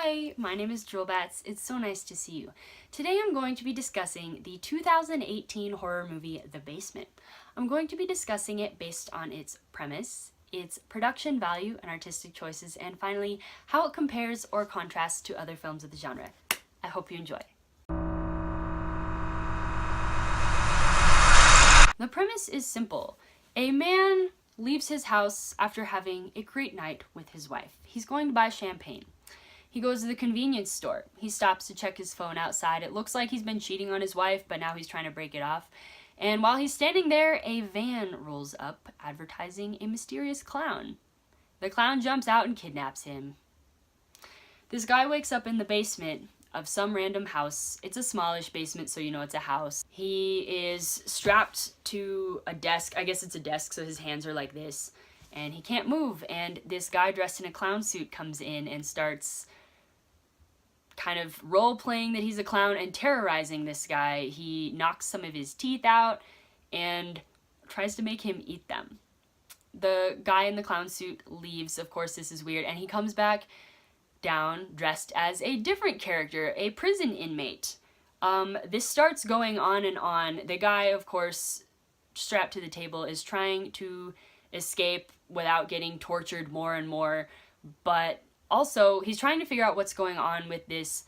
Hi, my name is Droolbatz. It's so nice to see you. Today I'm going to be discussing the 2018 horror movie The Basement. I'm going to be discussing it based on its premise, its production value and artistic choices, and finally, how it compares or contrasts to other films of the genre. I hope you enjoy. The premise is simple. A man leaves his house after having a great night with his wife. He's going to buy champagne. He goes to the convenience store. He stops to check his phone outside. It looks like he's been cheating on his wife, but now he's trying to break it off. And while he's standing there, a van rolls up advertising a mysterious clown. The clown jumps out and kidnaps him. This guy wakes up in the basement of some random house. It's a smallish basement, so you know it's a house. He is strapped to a desk. I guess it's a desk, so his hands are like this. And he can't move. And this guy dressed in a clown suit comes in and starts kind of role-playing that he's a clown and terrorizing this guy. He knocks some of his teeth out and tries to make him eat them. The guy in the clown suit leaves. Of course, this is weird. And he comes back down dressed as a different character, a prison inmate. This starts going on and on. The guy, of course, strapped to the table, is trying to escape without getting tortured more and more, but also he's trying to figure out what's going on with this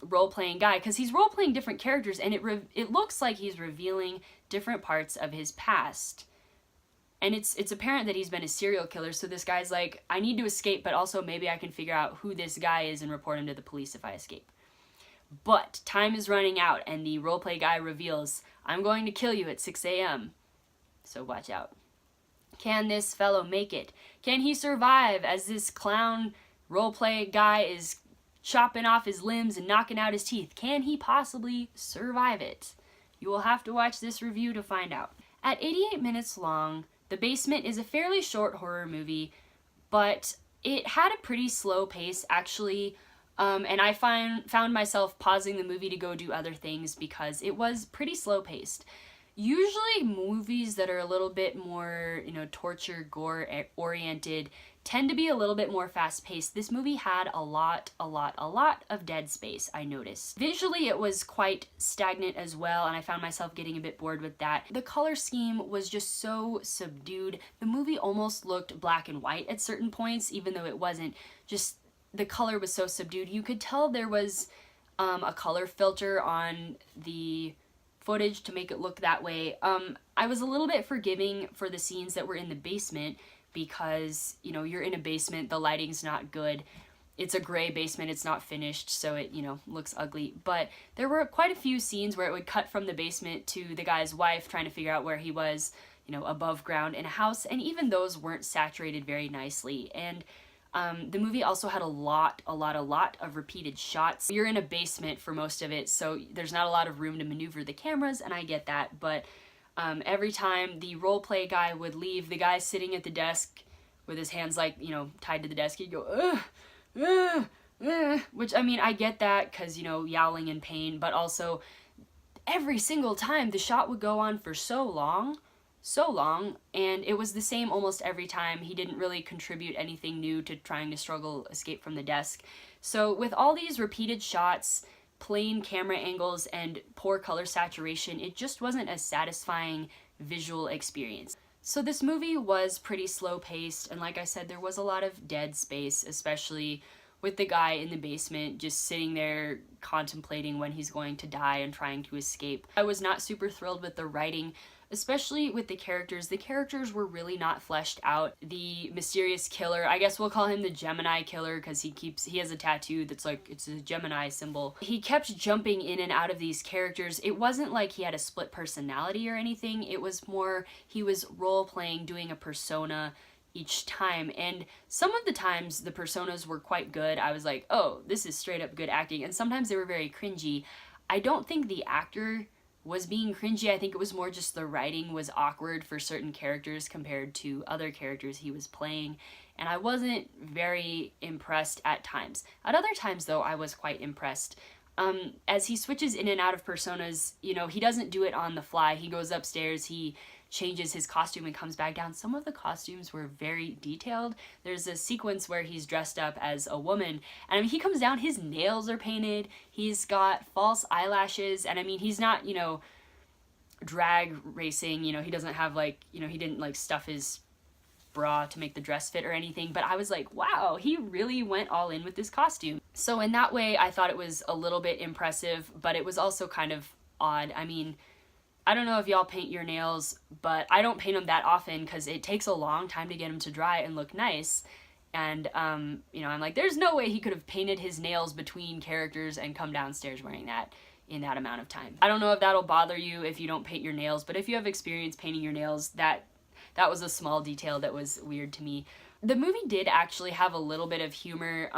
role-playing guy, because he's role-playing different characters, and it looks like he's revealing different parts of his past. And it's apparent that he's been a serial killer, so this guy's like, I need to escape, but also maybe I can figure out who this guy is and report him to the police if I escape. But time is running out, and the roleplay guy reveals, I'm going to kill you at 6 a.m. So watch out. Can this fellow make it? Can he survive as this clown roleplay guy is chopping off his limbs and knocking out his teeth? Can he possibly survive it? You will have to watch this review to find out. At 88 minutes long, The Basement is a fairly short horror movie, but it had a pretty slow pace actually, and I found myself pausing the movie to go do other things because it was pretty slow paced. Usually movies that are a little bit more, torture, gore oriented tend to be a little bit more fast paced. This movie had a lot of dead space, I noticed. Visually it was quite stagnant as well, and I found myself getting a bit bored with that. The color scheme was just so subdued. The movie almost looked black and white at certain points, even though it wasn't. Just the color was so subdued. You could tell there was a color filter on the footage to make it look that way. I was a little bit forgiving for the scenes that were in the basement because, you're in a basement, the lighting's not good. It's a gray basement, it's not finished, so it, looks ugly. But there were quite a few scenes where it would cut from the basement to the guy's wife trying to figure out where he was, above ground in a house, and even those weren't saturated very nicely. And the movie also had a lot of repeated shots. You're in a basement for most of it, so there's not a lot of room to maneuver the cameras, and I get that, but every time the roleplay guy would leave, the guy sitting at the desk with his hands tied to the desk, he'd go, ugh, ugh, ugh, which, I get that, because, yowling in pain, but also every single time the shot would go on for so long, and it was the same almost every time. He didn't really contribute anything new to trying to escape from the desk. So with all these repeated shots, plain camera angles, and poor color saturation, it just wasn't a satisfying visual experience. So this movie was pretty slow paced, and like I said, there was a lot of dead space, especially with the guy in the basement just sitting there contemplating when he's going to die and trying to escape. I was not super thrilled with the writing, especially with the characters. The characters were really not fleshed out. The mysterious killer, I guess we'll call him the Gemini killer because he has a tattoo that's like, it's a Gemini symbol. He kept jumping in and out of these characters. It wasn't like he had a split personality or anything. It was more, he was role-playing, doing a persona each time, and some of the times the personas were quite good. I was like, oh, this is straight up good acting, and sometimes they were very cringy. I don't think the actor was being cringy. I think it was more just the writing was awkward for certain characters compared to other characters he was playing, and I wasn't very impressed at times. At other times, though, I was quite impressed. As he switches in and out of personas, he doesn't do it on the fly. He goes upstairs, he changes his costume and comes back down, some of the costumes were very detailed. There's a sequence where he's dressed up as a woman, and I mean, he comes down, his nails are painted, he's got false eyelashes, and I mean, he's not, you know, drag racing, you know, he doesn't have like, you know, he didn't like stuff his bra to make the dress fit or anything, but I was like, wow, he really went all in with this costume. So in that way, I thought it was a little bit impressive, but it was also kind of odd. I mean, I don't know if y'all paint your nails, but I don't paint them that often because it takes a long time to get them to dry and look nice. And, you know, I'm like, there's no way he could have painted his nails between characters and come downstairs wearing that in that amount of time. I don't know if that'll bother you if you don't paint your nails, but if you have experience painting your nails, that was a small detail that was weird to me. The movie did actually have a little bit of humor.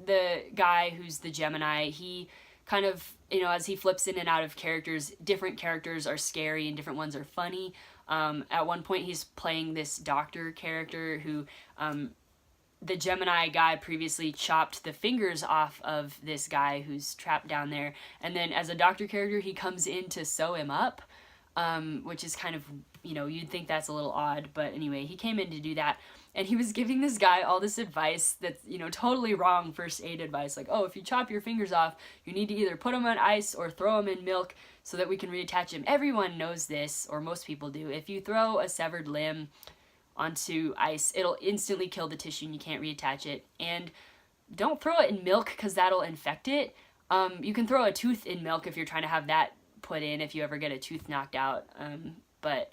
The guy who's the Gemini, he kind of, you know, as he flips in and out of characters, different characters are scary and different ones are funny. At one point he's playing this doctor character who, the Gemini guy previously chopped the fingers off of this guy who's trapped down there, and then as a doctor character he comes in to sew him up, which is kind of, you know, you'd think that's a little odd, but anyway, he came in to do that, and he was giving this guy all this advice that's, you know, totally wrong first aid advice, like, oh, if you chop your fingers off, you need to either put them on ice or throw them in milk so that we can reattach them. Everyone knows this, or most people do. If you throw a severed limb onto ice, it'll instantly kill the tissue and you can't reattach it. And don't throw it in milk because that'll infect it. You can throw a tooth in milk if you're trying to have that put in if you ever get a tooth knocked out. But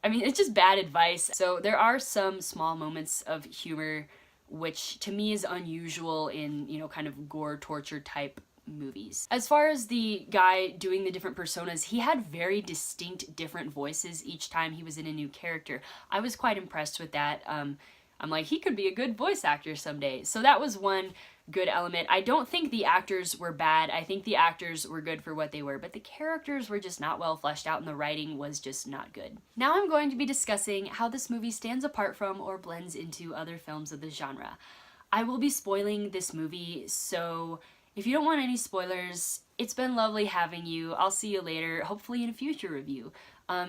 I mean, it's just bad advice. So there are some small moments of humor, which to me is unusual in, you know, kind of gore torture type movies. As far as the guy doing the different personas, he had very distinct different voices each time he was in a new character. I was quite impressed with that. I'm like, he could be a good voice actor someday. So that was one good element. I don't think the actors were bad. I think the actors were good for what they were, but the characters were just not well fleshed out and the writing was just not good. Now I'm going to be discussing how this movie stands apart from or blends into other films of the genre. I will be spoiling this movie, so if you don't want any spoilers, it's been lovely having you. I'll see you later, hopefully in a future review.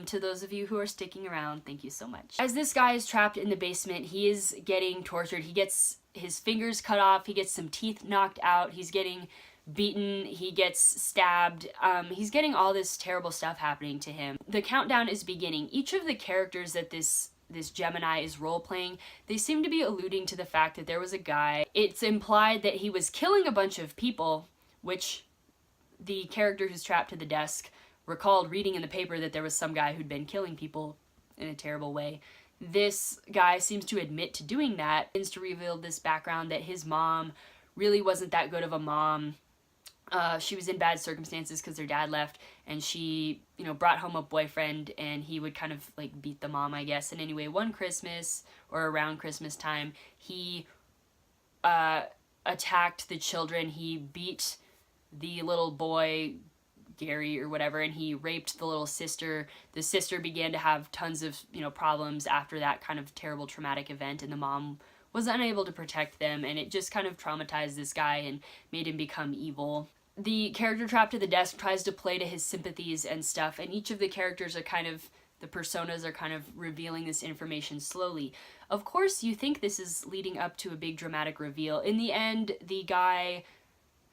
To those of you who are sticking around, thank you so much. As this guy is trapped in the basement, he is getting tortured. He gets his fingers cut off, he gets some teeth knocked out, he's getting beaten, he gets stabbed, he's getting all this terrible stuff happening to him. The countdown is beginning. Each of the characters that this Gemini is role-playing, they seem to be alluding to the fact that there was a guy. It's implied that he was killing a bunch of people, which the character who's trapped to the desk recalled reading in the paper that there was some guy who'd been killing people in a terrible way. This guy seems to admit to doing that. Begins to reveal this background that his mom really wasn't that good of a mom. She was in bad circumstances because their dad left, and she, you know, brought home a boyfriend, and he would kind of like beat the mom, I guess. And anyway, one Christmas or around Christmas time, he attacked the children. He beat the little boy, Gary or whatever, and he raped the little sister. The sister began to have tons of, you know, problems after that kind of terrible traumatic event, and the mom was unable to protect them, and it just kind of traumatized this guy and made him become evil. The character trapped to the desk tries to play to his sympathies and stuff, and each of the characters are kind of, the personas are kind of revealing this information slowly. Of course, you think this is leading up to a big dramatic reveal. In the end, the guy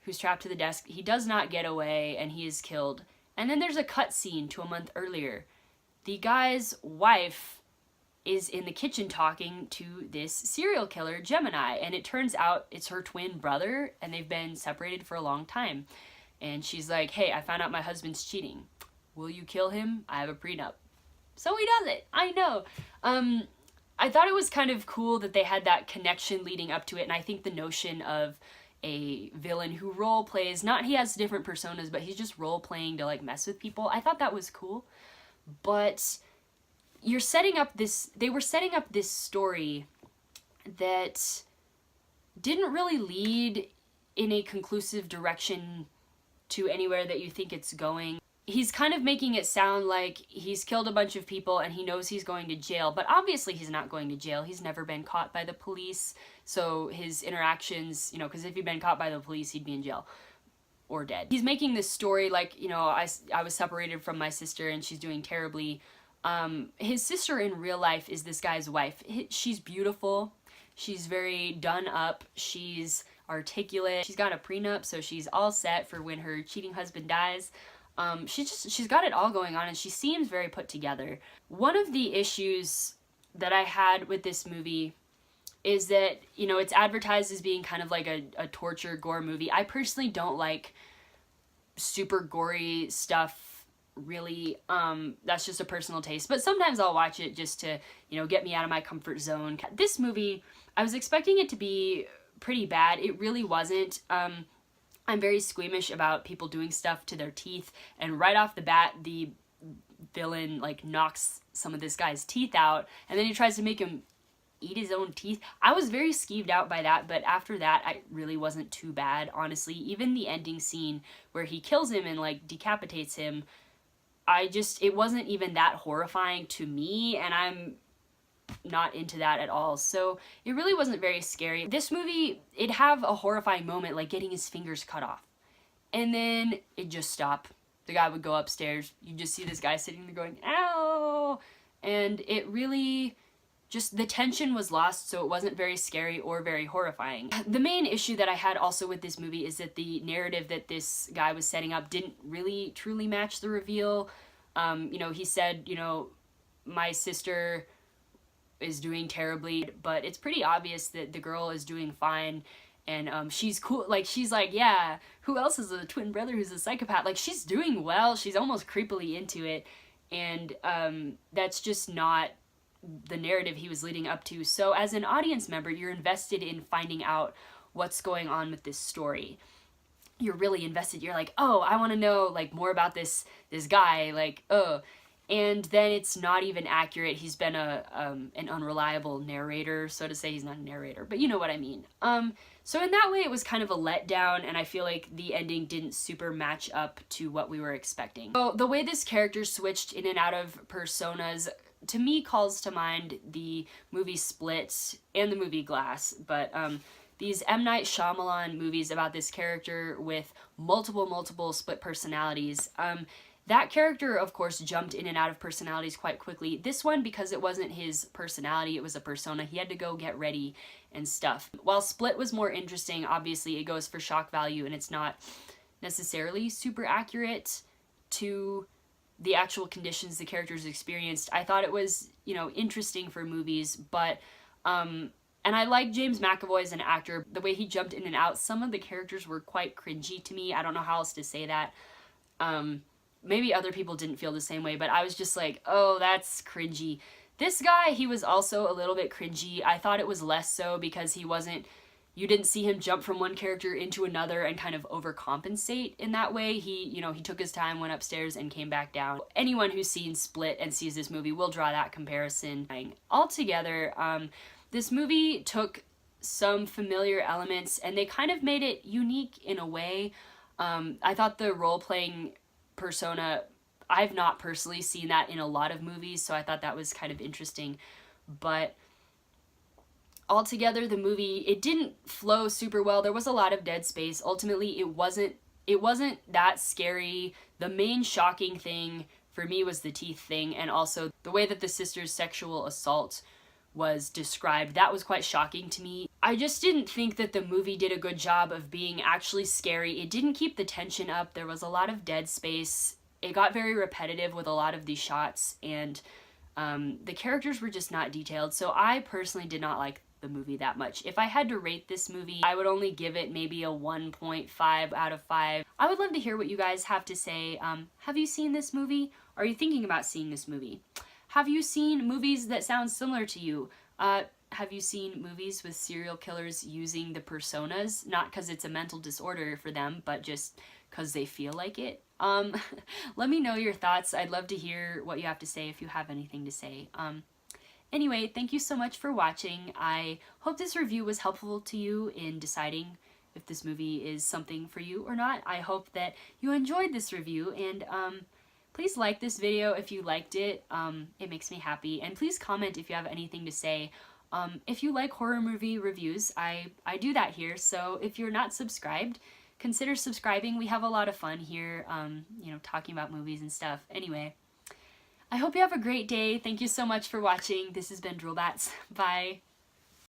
who's trapped to the desk, he does not get away and he is killed. And then there's a cut scene to a month earlier. The guy's wife is in the kitchen talking to this serial killer, Gemini, and it turns out it's her twin brother, and they've been separated for a long time. And she's like, hey, I found out my husband's cheating. Will you kill him? I have a prenup. So he does it. I know. I thought it was kind of cool that they had that connection leading up to it, and I think the notion of a villain who role plays, not he has different personas, but he's just role playing to like mess with people. I thought that was cool. But you're setting up this, they were setting up this story that didn't really lead in a conclusive direction to anywhere that you think it's going. He's kind of making it sound like he's killed a bunch of people and he knows he's going to jail, but obviously he's not going to jail. He's never been caught by the police, so his interactions, you know, because if he'd been caught by the police, he'd be in jail or dead. He's making this story like, you know, I was separated from my sister and she's doing terribly. His sister in real life is this guy's wife. She's beautiful. She's very done up. She's articulate. She's got a prenup, so she's all set for when her cheating husband dies. She's got it all going on, and she seems very put together. One of the issues that I had with this movie is that, you know, it's advertised as being kind of like a torture gore movie. I personally don't like super gory stuff, really. That's just a personal taste, but sometimes I'll watch it just to, you know, get me out of my comfort zone. This movie, I was expecting it to be pretty bad. It really wasn't. I'm very squeamish about people doing stuff to their teeth, and right off the bat, the villain, like, knocks some of this guy's teeth out, and then he tries to make him eat his own teeth. I was very skeeved out by that, but after that, I really wasn't too bad, honestly. Even the ending scene where he kills him and, like, decapitates him, it wasn't even that horrifying to me, and I'm not into that at all. So it really wasn't very scary. This movie, it'd have a horrifying moment, like getting his fingers cut off, and then it'd just stop. The guy would go upstairs. You just see this guy sitting there going, ow! And it really just, the tension was lost, so it wasn't very scary or very horrifying. The main issue that I had also with this movie is that the narrative that this guy was setting up didn't really truly match the reveal. You know, he said, you know, my sister is doing terribly, but it's pretty obvious that the girl is doing fine, and she's cool. Like, she's like, yeah, who else is a twin brother who's a psychopath? Like, she's doing well. She's almost creepily into it, and that's just not the narrative he was leading up to. So as an audience member, you're invested in finding out what's going on with this story. You're really invested. You're like, oh, I want to know, like, more about this guy, like, oh. And then it's not even accurate. He's been an unreliable narrator, so to say. He's not a narrator, but you know what I mean. So in that way, it was kind of a letdown, and I feel like the ending didn't super match up to what we were expecting. So the way this character switched in and out of personas, to me, calls to mind the movie Split and the movie Glass, but these M. Night Shyamalan movies about this character with multiple split personalities, that character, of course, jumped in and out of personalities quite quickly. This one, because it wasn't his personality, it was a persona, he had to go get ready and stuff. While Split was more interesting, obviously it goes for shock value, and it's not necessarily super accurate to the actual conditions the characters experienced. I thought it was, you know, interesting for movies, but, and I like James McAvoy as an actor. The way he jumped in and out, some of the characters were quite cringy to me. I don't know how else to say that. Maybe other people didn't feel the same way, but I was just like, oh, that's cringy. This guy, he was also a little bit cringy. I thought it was less so because you didn't see him jump from one character into another and kind of overcompensate in that way. He took his time, went upstairs, and came back down. Anyone who's seen Split and sees this movie will draw that comparison. Altogether, this movie took some familiar elements and they kind of made it unique in a way. I thought the role-playing persona, I've not personally seen that in a lot of movies, so I thought that was kind of interesting. But altogether, the movie, it didn't flow super well. There was a lot of dead space. Ultimately, it wasn't that scary. The main shocking thing for me was the teeth thing, and also the way that the sister's sexual assault was described. That was quite shocking to me. I just didn't think that the movie did a good job of being actually scary. It didn't keep the tension up. There was a lot of dead space. It got very repetitive with a lot of these shots, and the characters were just not detailed. So I personally did not like the movie that much. If I had to rate this movie, I would only give it maybe a 1.5 out of 5. I would love to hear what you guys have to say. Have you seen this movie? Are you thinking about seeing this movie? Have you seen movies that sound similar to you? Have you seen movies with serial killers using the personas? Not because it's a mental disorder for them, but just because they feel like it. Let me know your thoughts. I'd love to hear what you have to say if you have anything to say. Anyway, thank you so much for watching. I hope this review was helpful to you in deciding if this movie is something for you or not. I hope that you enjoyed this review, and please like this video if you liked it. It makes me happy. And please comment if you have anything to say. If you like horror movie reviews, I do that here. So if you're not subscribed, consider subscribing. We have a lot of fun here, you know, talking about movies and stuff. Anyway, I hope you have a great day. Thank you so much for watching. This has been Droolbatz. Bye.